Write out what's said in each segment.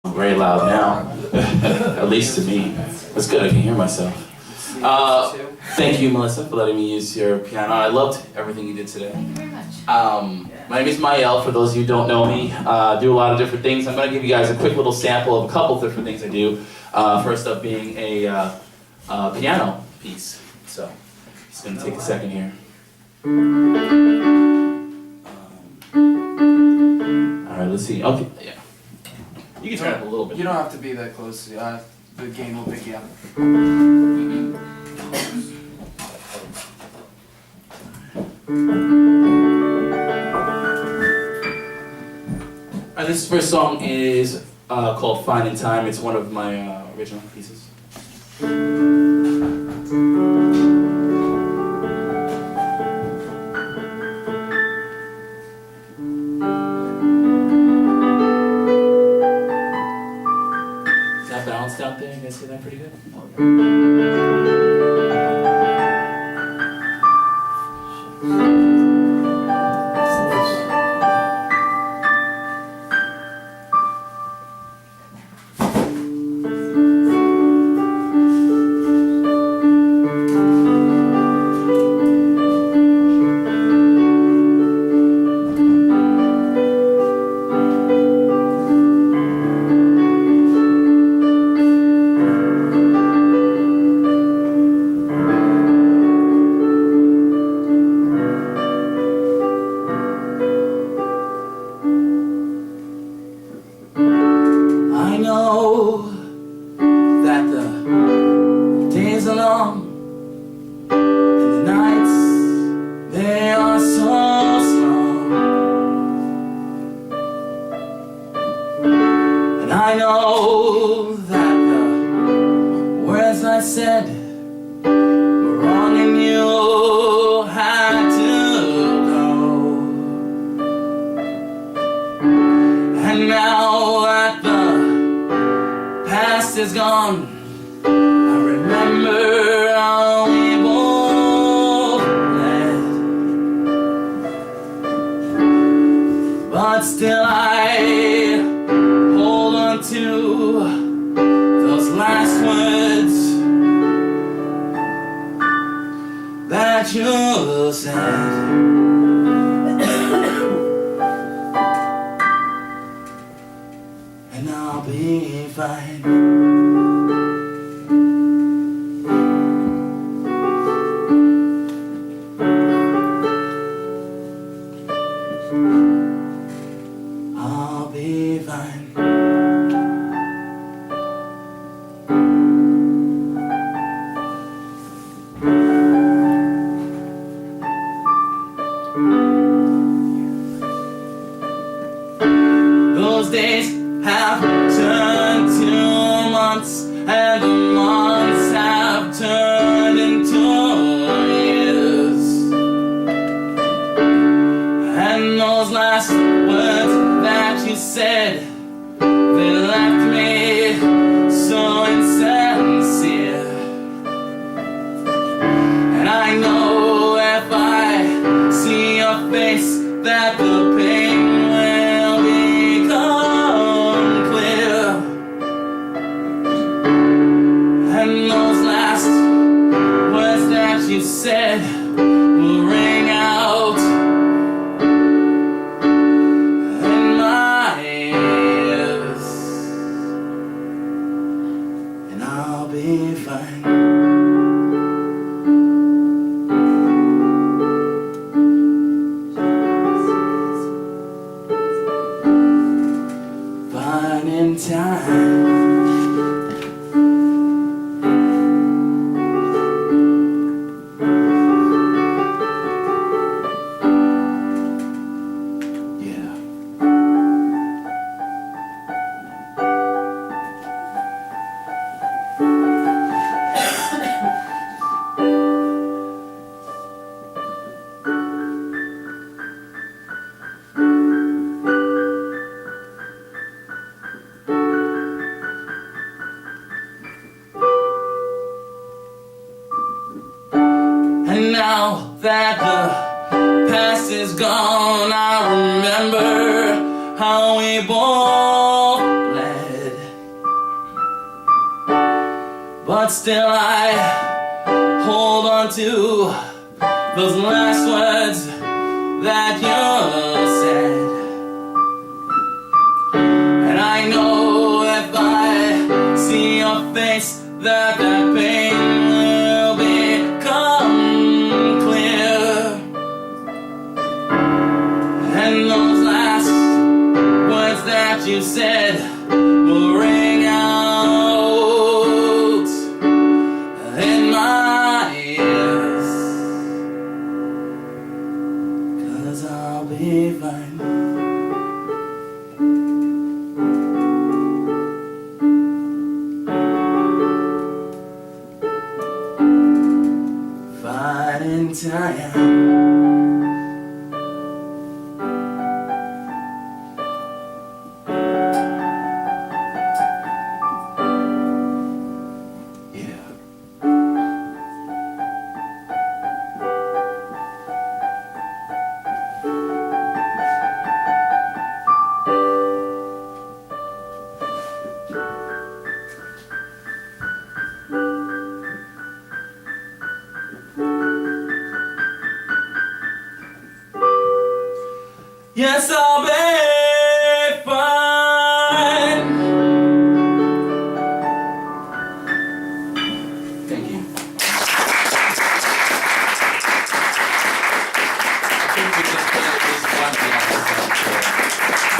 Very loud now, at least to me. That's good, I can hear myself. Thank you, Melissa, for letting me use your piano. I loved everything you did today. Thank you very much. My name is Myael, for those of you who don't know me. I do a lot of different things. I'm going to give you guys a quick little sample of a couple of different things I do. First up being a piano piece. So, just going to take a second here. Alright, let's see. Okay, yeah. You can turn it up a little bit. You don't have to be that close. The game will pick you up. This first song is called Fine in Time. It's one of my original pieces. Is that balanced out there? You guys see that pretty good? I know that the days are long and the nights, they are so slow. And I know that the words I said were wrong and you had to go. And now that the past is gone, I remember how we both led. But still I hold on to those last words that you said. And I'll be fine. I'll be fine. Those days have turned to months, and the months have turned into years. And those last words that you said, they left me so insincere. And I know if I see your face that the pain will become clear. And those last words that you said will ring out in my ears. And I'll be fine. Fine in time. Yeah. And now that the past is gone, I remember how we both led. but still I hold on to those last words that you said. And I know if I see your face that pain will become clear. And those last words that you said will ring out in my ears. 'Cause I'll be fine. Fine in time. Yes, I'll be fine. Thank you. I think we just put at least one thing on this.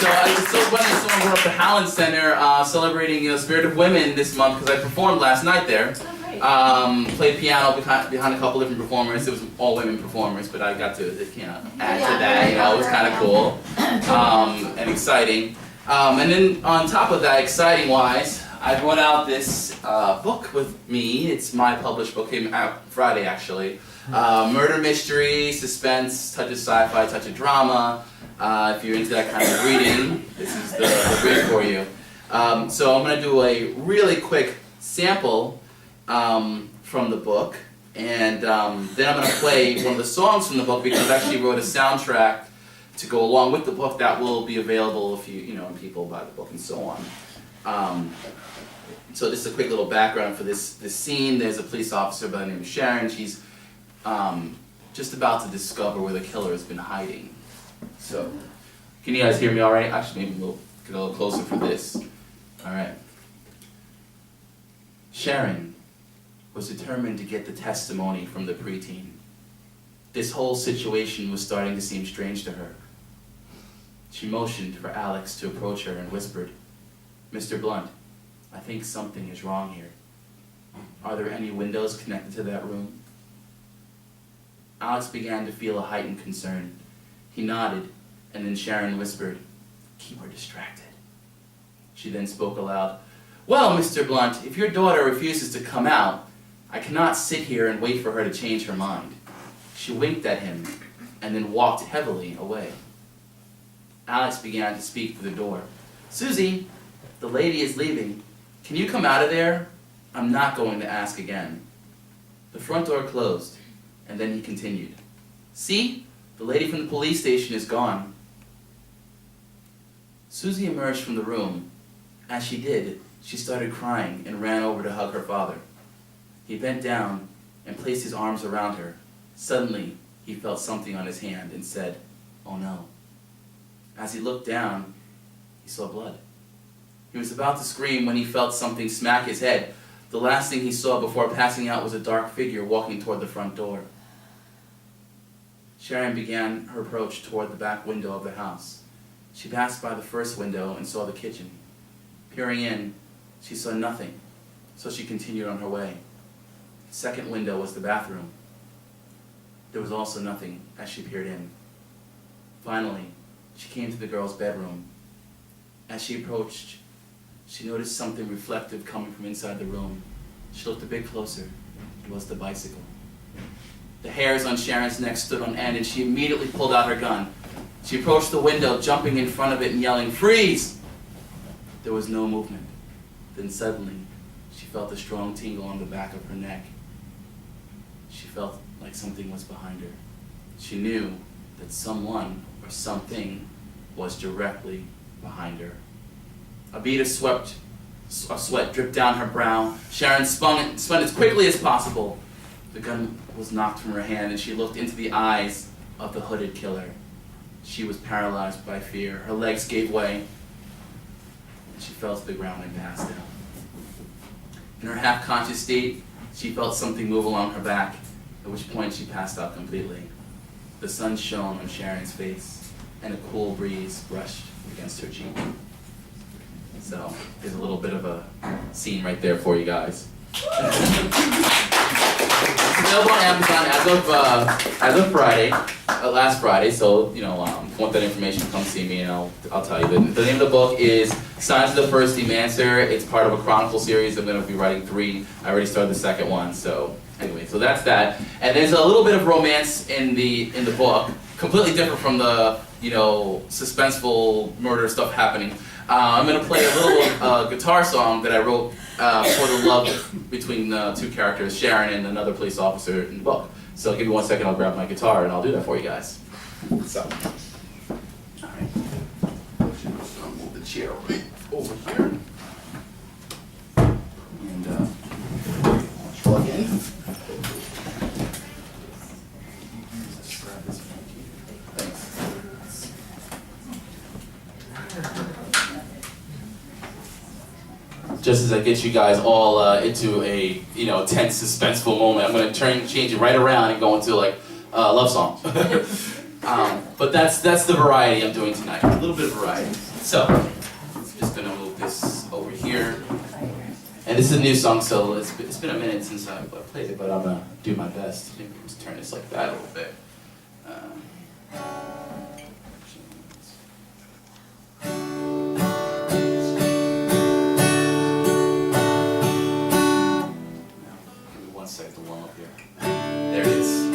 So it's so funny. Someone brought up the Howland Center celebrating Spirit of Women this month because I performed last night there. Played piano behind a couple different performers. It was all women performers, but I got to add to that. You know, it was kind of cool and exciting. And then on top of that, exciting-wise, I brought out this book with me. It's my published book. Came out Friday, actually. Murder mystery, suspense, touch of sci-fi, touch of drama. If you're into that kind of reading, this is the read for you. So I'm going to do a really quick sample from the book, and then I'm going to play one of the songs from the book because I actually wrote a soundtrack to go along with the book that will be available if you know, people buy the book and so on. So just a quick little background for this scene. There's a police officer by the name of Sharon. She's just about to discover where the killer has been hiding. So, can you guys hear me all right? Actually, maybe we'll get a little closer for this. All right. Sharon was determined to get the testimony from the preteen. This whole situation was starting to seem strange to her. She motioned for Alex to approach her and whispered, "Mr. Blunt, I think something is wrong here. Are there any windows connected to that room?" Alex began to feel a heightened concern. He nodded, and then Sharon whispered, "Keep her distracted." She then spoke aloud, "Well, Mr. Blunt, if your daughter refuses to come out, I cannot sit here and wait for her to change her mind." She winked at him, and then walked heavily away. Alex began to speak through the door. "Susie, the lady is leaving. Can you come out of there? I'm not going to ask again." The front door closed, and then he continued, "See, the lady from the police station is gone." Susie emerged from the room. As she did, she started crying and ran over to hug her father. He bent down and placed his arms around her. Suddenly, he felt something on his hand and said, "Oh no." As he looked down, he saw blood. He was about to scream when he felt something smack his head. The last thing he saw before passing out was a dark figure walking toward the front door. Sharon began her approach toward the back window of the house. She passed by the first window and saw the kitchen. Peering in, she saw nothing, so she continued on her way. The second window was the bathroom. There was also nothing as she peered in. Finally, she came to the girl's bedroom. As she approached, she noticed something reflective coming from inside the room. She looked a bit closer. It was the bicycle. The hairs on Sharon's neck stood on end, and she immediately pulled out her gun. She approached the window, jumping in front of it and yelling, "Freeze!" There was no movement. Then suddenly, she felt a strong tingle on the back of her neck. She felt like something was behind her. She knew that someone or something was directly behind her. A beat of sweat Sweat dripped down her brow. Sharon spun as quickly as possible. The gun was knocked from her hand, and she looked into the eyes of the hooded killer. She was paralyzed by fear. Her legs gave way, and she fell to the ground and passed out. In her half-conscious state, she felt something move along her back, at which point she passed out completely. The sun shone on Sharon's face, and a cool breeze brushed against her cheek. So, there's a little bit of a scene right there for you guys. It's available on Amazon as of Friday, last Friday. So if you want that information, come see me and I'll tell you. The name of the book is Signs of the First Demancer. It's part of a chronicle series. I'm going to be writing 3. I already started the second one. So anyway, so that's that. And there's a little bit of romance in the book, completely different from the suspenseful murder stuff happening. I'm going to play a little guitar song that I wrote for the love between two characters, Sharon and another police officer in the book. So give me 1 second, I'll grab my guitar and I'll do that for you guys. So, alright. I'll move the chair right over here. And I'll plug in. Let's grab this one. Thanks. Just as I get you guys all into a tense, suspenseful moment, I'm going to change it right around and go into like a love song. But that's the variety I'm doing tonight. A little bit of variety. So I'm just going to move this over here. And this is a new song, so it's been a minute since I played it, but I'm going to do my best. Maybe let's turn this like that a little bit. There it is.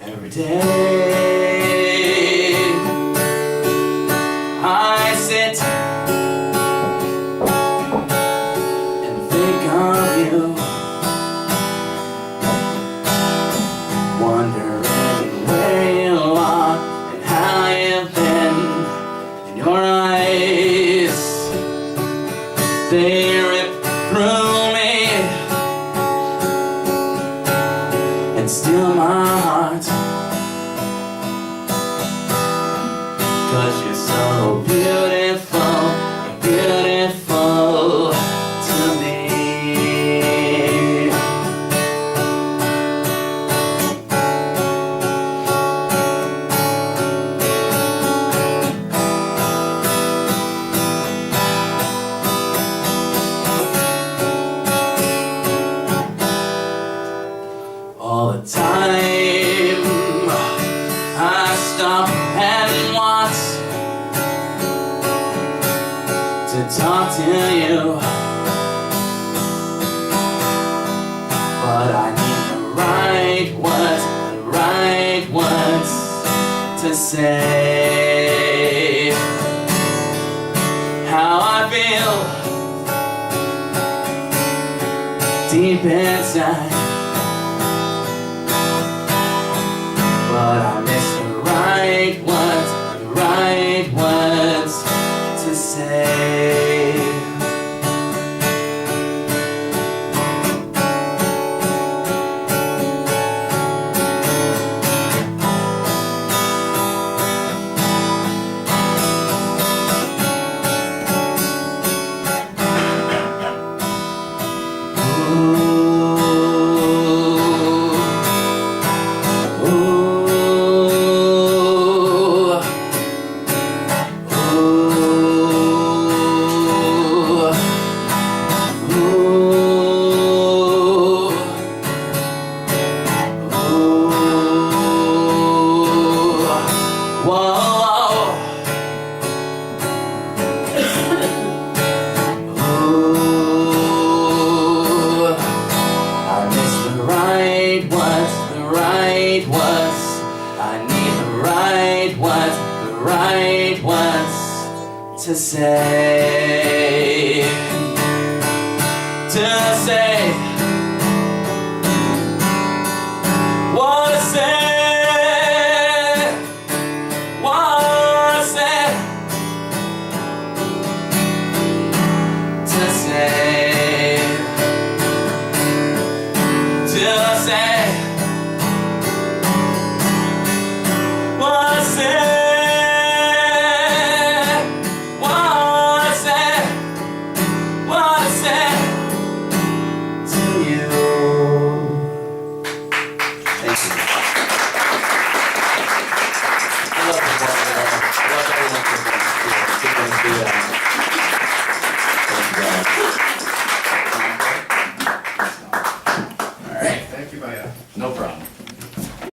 Every day I sit and think of you, wondering where you are and how you've been. In your eyes, they rip through me and steal my heart, 'cause you're so beautiful, beautiful to me. All the time I stop and watch to talk to you, but I need the right words to say how I feel deep inside. But I miss the right words to say. to say.